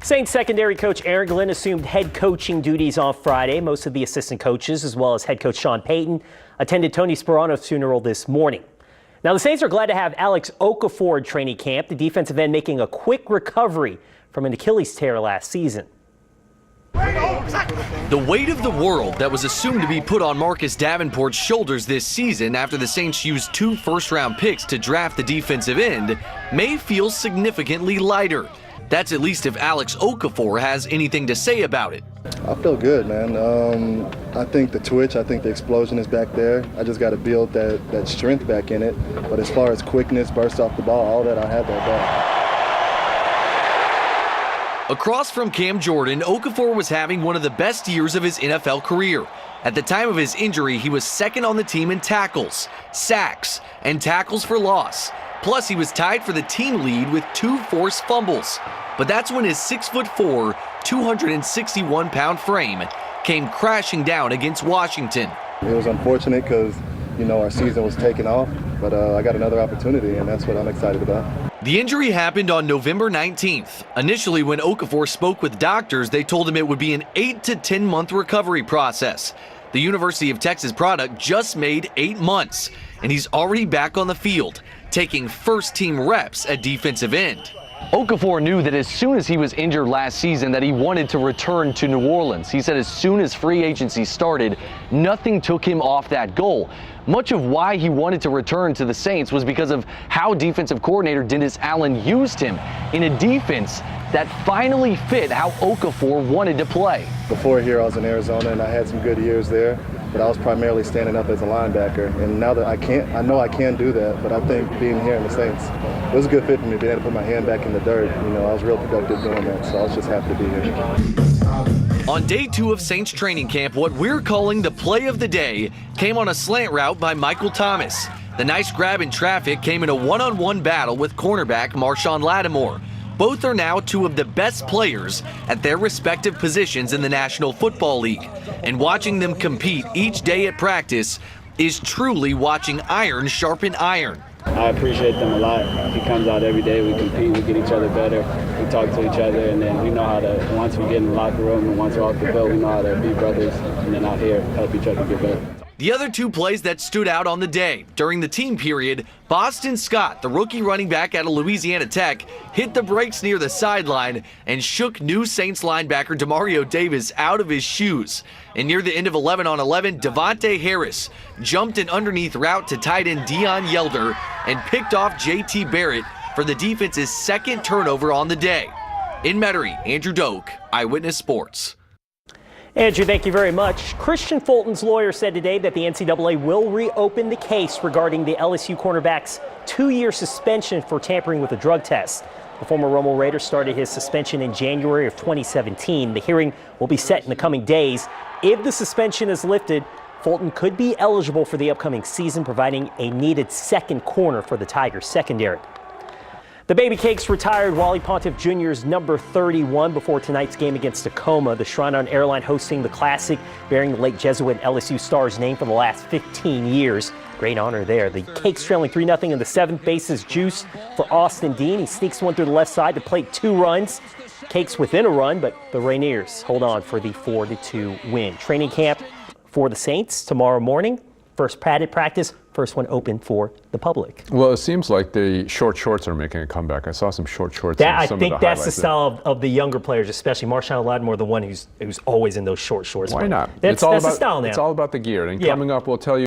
Saints secondary coach Aaron Glenn assumed head coaching duties on Friday. Most of the assistant coaches, as well as head coach Sean Payton, attended Tony Sperano's funeral this morning. Now, the Saints are glad to have Alex Okafor at training camp, the defensive end making a quick recovery from an Achilles tear last season. The weight of the world that was assumed to be put on Marcus Davenport's shoulders this season after the Saints used 2 first-round picks to draft the defensive end may feel significantly lighter. That's at least if Alex Okafor has anything to say about it. I feel good, man. I think the twitch, I think the explosion is back there. I just got to build that strength back in it. But as far as quickness, burst off the ball, all that, I have that back. Across from Cam Jordan, Okafor was having one of the best years of his NFL career. At the time of his injury, he was second on the team in tackles, sacks, and tackles for loss. Plus, he was tied for the team lead with 2 forced fumbles. But that's when his 6'4", 261-pound frame came crashing down against Washington. It was unfortunate because, our season was taking off, but I got another opportunity, and that's what I'm excited about. The injury happened on November 19th. Initially, when Okafor spoke with doctors, they told him it would be an 8 to 10-month recovery process. The University of Texas product just made 8 months, and he's already back on the field, taking first-team reps at defensive end. Okafor knew that as soon as he was injured last season that he wanted to return to New Orleans. He said as soon as free agency started, nothing took him off that goal. Much of why he wanted to return to the Saints was because of how defensive coordinator Dennis Allen used him in a defense that finally fit how Okafor wanted to play. Before here, I was in Arizona, and I had some good years there, but I was primarily standing up as a linebacker. And now that I know I can do that, but I think being here in the Saints, it was a good fit for me, being able to put my hand back in the dirt. I was real productive doing that, so I was just happy to be here. On day 2 of Saints training camp, what we're calling the play of the day came on a slant route by Michael Thomas. The nice grab in traffic came in a one-on-one battle with cornerback Marshawn Lattimore. Both are now 2 of the best players at their respective positions in the National Football League. And watching them compete each day at practice is truly watching iron sharpen iron. I appreciate them a lot. He comes out every day, we compete, we get each other better, we talk to each other, and then we know how to, once we get in the locker room and once we're off the field, we know how to be brothers, and then out here help each other get better. The other 2 plays that stood out on the day, during the team period, Boston Scott, the rookie running back out of Louisiana Tech, hit the brakes near the sideline and shook new Saints linebacker Demario Davis out of his shoes. And near the end of 11-on-11, Devontae Harris jumped an underneath route to tight end Dion Yelder and picked off J.T. Barrett for the defense's 2nd turnover on the day. In Metairie, Andrew Doak, Eyewitness Sports. Andrew, thank you very much. Christian Fulton's lawyer said today that the NCAA will reopen the case regarding the LSU cornerback's 2-year suspension for tampering with a drug test. The former Romo Raider started his suspension in January of 2017. The hearing will be set in the coming days. If the suspension is lifted, Fulton could be eligible for the upcoming season, providing a needed second corner for the Tigers secondary. The Baby Cakes retired Wally Pontiff Jr.'s number 31 before tonight's game against Tacoma. The Shrine-on Airline hosting the Classic, bearing the late Jesuit LSU star's name for the last 15 years. Great honor there. The Cakes trailing 3-0 in the 7th. Bases juice for Austin Dean. He sneaks one through the left side to plate 2 runs. Cakes within a run, but the Rainiers hold on for the 4-2 win. Training camp for the Saints tomorrow morning. First padded practice, first one open for the public. Well, it seems like the short shorts are making a comeback. I saw some short shorts. I think that's the style of the younger players, especially Marshawn Lattimore, the one who's always in those short shorts. Why not? That's the style now. It's all about the gear. And coming up, we'll tell you